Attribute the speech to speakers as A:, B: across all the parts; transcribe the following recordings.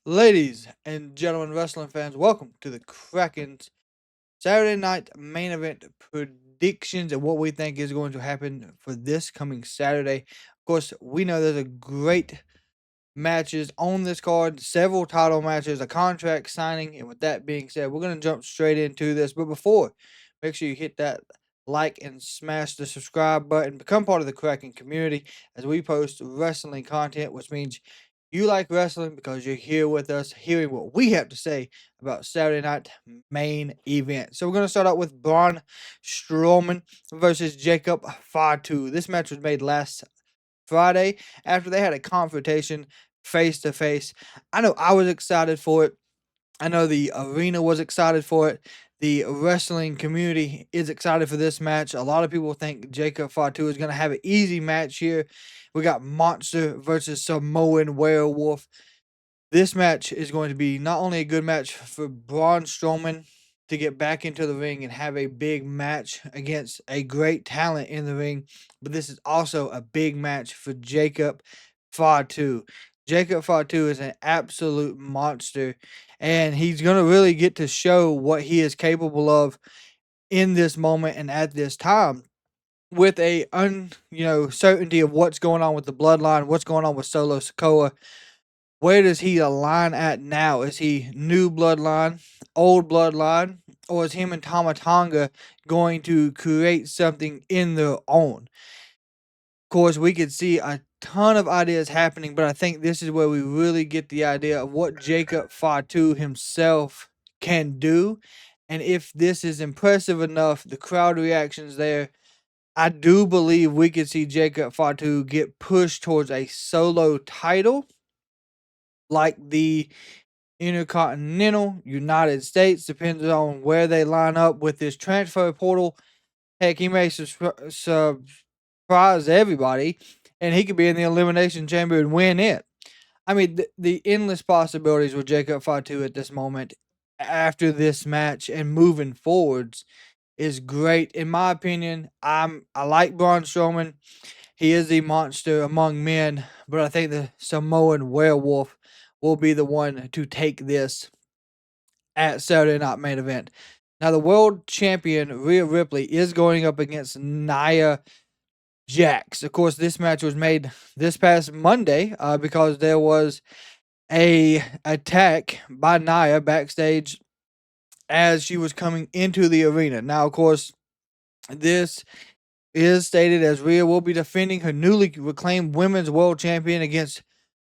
A: Ladies and gentlemen, wrestling fans, welcome to the Kraken's Saturday night main event predictions and what we think is going to happen for this coming Saturday. Of course, we know there's a great matches on this card, several title matches, a contract signing, and with that being said, we're going to jump straight into this. But before, make sure you hit that like and smash the subscribe button. Become part of the Kraken community as we post wrestling content, which means you like wrestling because you're here with us, hearing what we have to say about Saturday night main event. So we're going to start out with Braun Strowman versus Jacob Fatu. This match was made last Friday after they had a confrontation face to face. I know I was excited for it. I know the arena was excited for it. The wrestling community is excited for this match. A lot of people think Jacob Fatu is going to have an easy match here. We got Monster versus Samoan Werewolf. This match is going to be not only a good match for Braun Strowman to get back into the ring and have a big match against a great talent in the ring, but this is also a big match for Jacob Fatu. Jacob Fatu is an absolute monster, and he's going to really get to show what he is capable of in this moment and at this time with a certainty of what's going on with the bloodline, what's going on with Solo Sokoa. Where does he align at now? Is he new bloodline, old bloodline, or is him and Tamatanga going to create something in their own? Of course, we could see a ton of ideas happening, but I think this is where we really get the idea of what Jacob Fatu himself can do. And if this is impressive enough, the crowd reactions there, I do believe we could see Jacob Fatu get pushed towards a solo title like the Intercontinental United States, depends on where they line up with this transfer portal. Heck, he may surprise everybody, and he could be in the Elimination Chamber and win it. I mean, the endless possibilities with Jacob Fatu at this moment, after this match and moving forwards, is great. In my opinion, I like Braun Strowman. He is the monster among men, but I think the Samoan Werewolf will be the one to take this at Saturday Night Main Event. Now, the world champion Rhea Ripley is going up against Nia Jax. Of course, this match was made this past Monday because there was a attack by Nia backstage as she was coming into the arena. Now, of course, this is stated as Rhea will be defending her newly reclaimed women's world champion against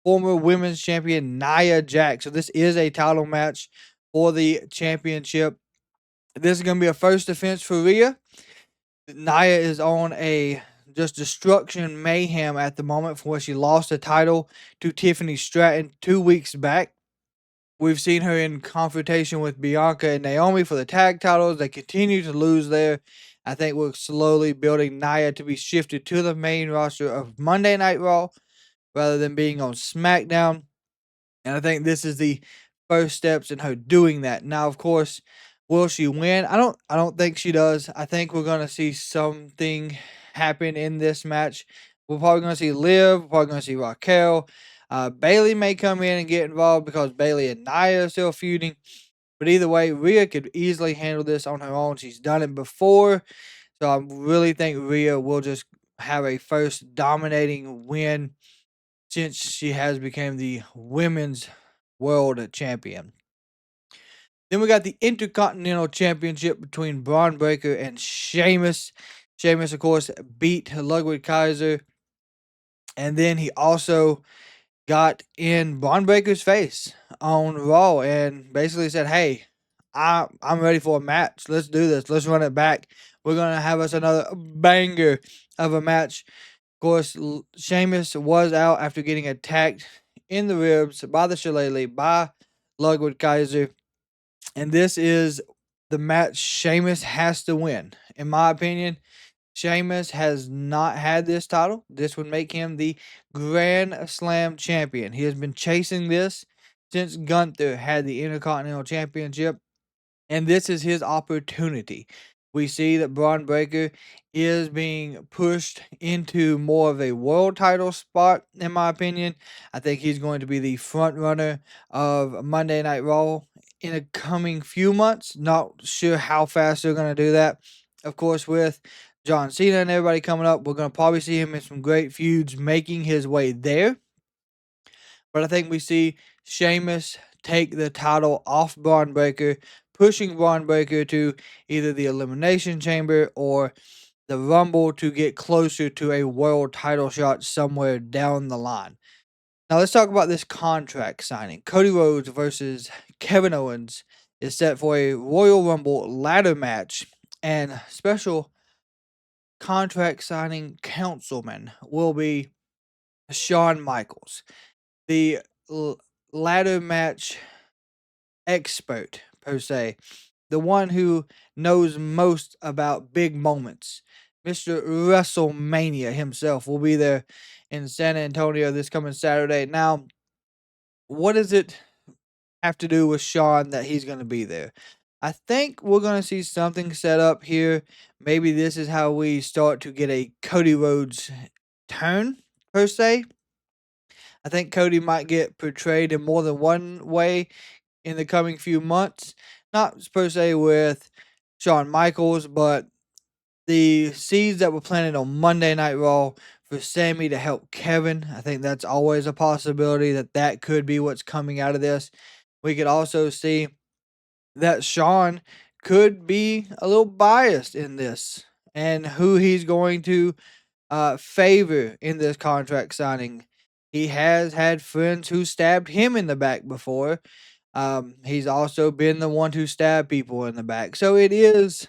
A: former women's champion Nia Jax. So this is a title match for the championship. This is going to be a first defense for Rhea. Nia is on a just destruction mayhem at the moment from where she lost the title to Tiffany Stratton 2 weeks back. We've seen her in confrontation with Bianca and Naomi for the tag titles. They continue to lose there. I think we're slowly building Nia to be shifted to the main roster of Monday Night Raw rather than being on SmackDown. And I think this is the first steps in her doing that. Now, of course, will she win? I don't think she does. I think we're gonna see something happen in this match. We're probably gonna see Liv, we're probably gonna see Raquel. Bailey may come in and get involved because Bailey and Nia are still feuding. But either way, Rhea could easily handle this on her own. She's done it before. So I really think Rhea will just have a first dominating win since she has become the women's world champion. Then we got the Intercontinental Championship between Braun Breaker and Sheamus. Sheamus, of course, beat Ludwig Kaiser. And then he also got in Braun Breaker's face on Raw and basically said, "Hey, I'm ready for a match. Let's do this. Let's run it back. We're gonna have us another banger of a match." Of course, Sheamus was out after getting attacked in the ribs by the Shillelagh by Ludwig Kaiser, and this is the match Sheamus has to win. In my opinion, Sheamus has not had this title. This would make him the Grand Slam champion. He has been chasing this since Gunther had the Intercontinental Championship, and this is his opportunity. We see that Braun Breaker is being pushed into more of a world title spot, in my opinion. I think he's going to be the front runner of Monday Night Raw in the coming few months. Not sure how fast they're going to do that. Of course, with John Cena and everybody coming up, we're going to probably see him in some great feuds making his way there. But I think we see Sheamus take the title off Braun Breaker, pushing Braun Breaker to either the Elimination Chamber or the Rumble to get closer to a world title shot somewhere down the line. Now let's talk about this contract signing. Cody Rhodes versus Kevin Owens is set for a Royal Rumble ladder match, and special contract signing councilman will be Shawn Michaels, the ladder match expert, per se, the one who knows most about big moments. Mr. WrestleMania himself will be there in San Antonio this coming Saturday. Now, what does it have to do with Shawn that he's going to be there? I think we're going to see something set up here. Maybe this is how we start to get a Cody Rhodes turn, per se. I think Cody might get portrayed in more than one way in the coming few months. Not per se with Shawn Michaels, but the seeds that were planted on Monday Night Raw for Sammy to help Kevin. I think that's always a possibility that could be what's coming out of this. We could also see that Shawn could be a little biased in this and who he's going to favor in this contract signing. He has had friends who stabbed him in the back before. He's also been the one to stab people in the back. So it is,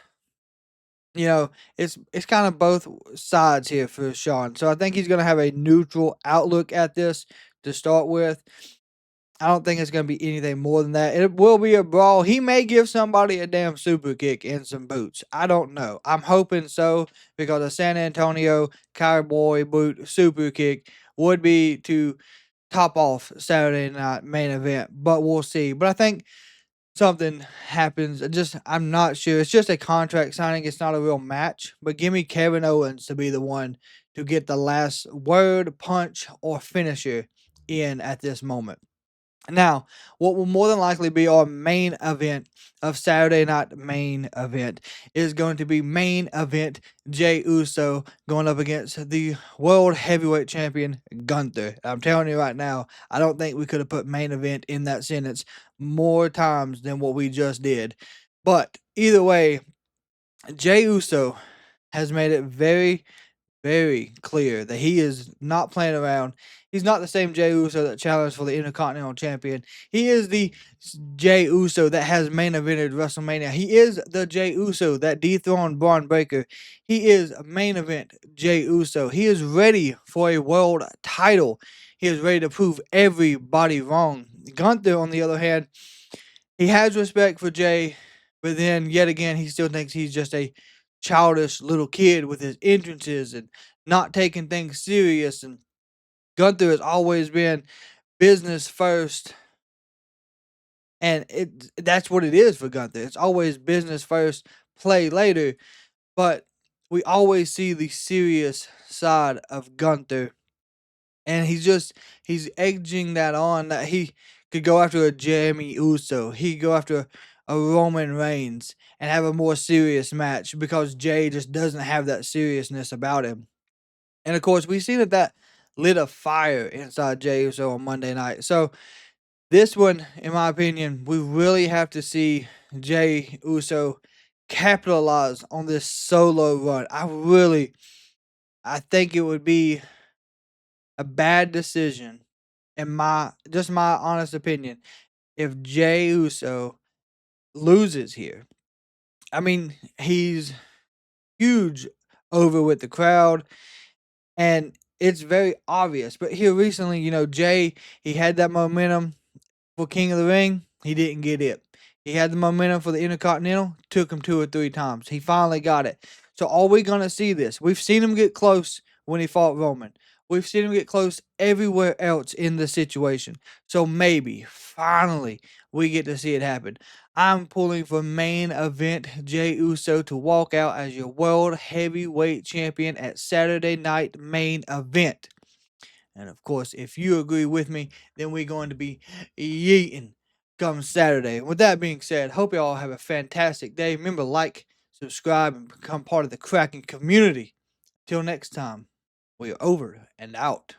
A: it's kind of both sides here for Shawn. So I think he's going to have a neutral outlook at this to start with. I don't think it's going to be anything more than that. It will be a brawl. He may give somebody a damn super kick and some boots. I don't know. I'm hoping so because a San Antonio cowboy boot super kick would be to top off Saturday night main event, but we'll see. But I think something happens. I'm not sure. It's just a contract signing. It's not a real match. But give me Kevin Owens to be the one to get the last word, punch, or finisher in at this moment. Now, what will more than likely be our main event of Saturday night main event is going to be main event Jey Uso going up against the World Heavyweight Champion Gunther. I'm telling you right now, I don't think we could have put main event in that sentence more times than what we just did. But either way, Jey Uso has made it very, very clear that he is not playing around. He's not the same Jey Uso that challenged for the Intercontinental Champion. He is the Jey Uso that has main evented WrestleMania. He is the Jey Uso that dethroned Braun Breaker. He is main event Jey Uso. He is ready for a world title. He is ready to prove everybody wrong. Gunther, on the other hand, he has respect for Jey, but then yet again, he still thinks he's just a childish little kid with his entrances and not taking things serious. And Gunther has always been business first, and that's what it is for Gunther. It's always business first, play later. But we always see the serious side of Gunther, and he's edging that on that he could go after a Jey Uso. He could go after a Roman Reigns and have a more serious match because Jey just doesn't have that seriousness about him. And of course, we see that lit a fire inside Jey Uso on Monday night. So this one, in my opinion, we really have to see Jey Uso capitalize on this solo run. I think it would be a bad decision, in my honest opinion, if Jey Uso loses here. I mean, he's huge over with the crowd, and it's very obvious. But here recently, Jey, he had that momentum for King of the Ring. He didn't get it. He had the momentum for the Intercontinental. Took him 2 or 3 times. He finally got it. So are we going to see this? We've seen him get close when he fought Roman. We've seen him get close everywhere else in the situation. So maybe, finally, we get to see it happen. I'm pulling for main event Jey Uso to walk out as your World Heavyweight Champion at Saturday Night Main Event. And of course, if you agree with me, then we're going to be yeeting come Saturday. And with that being said, hope you all have a fantastic day. Remember, like, subscribe, and become part of the Kraken community. Till next time, we are over and out.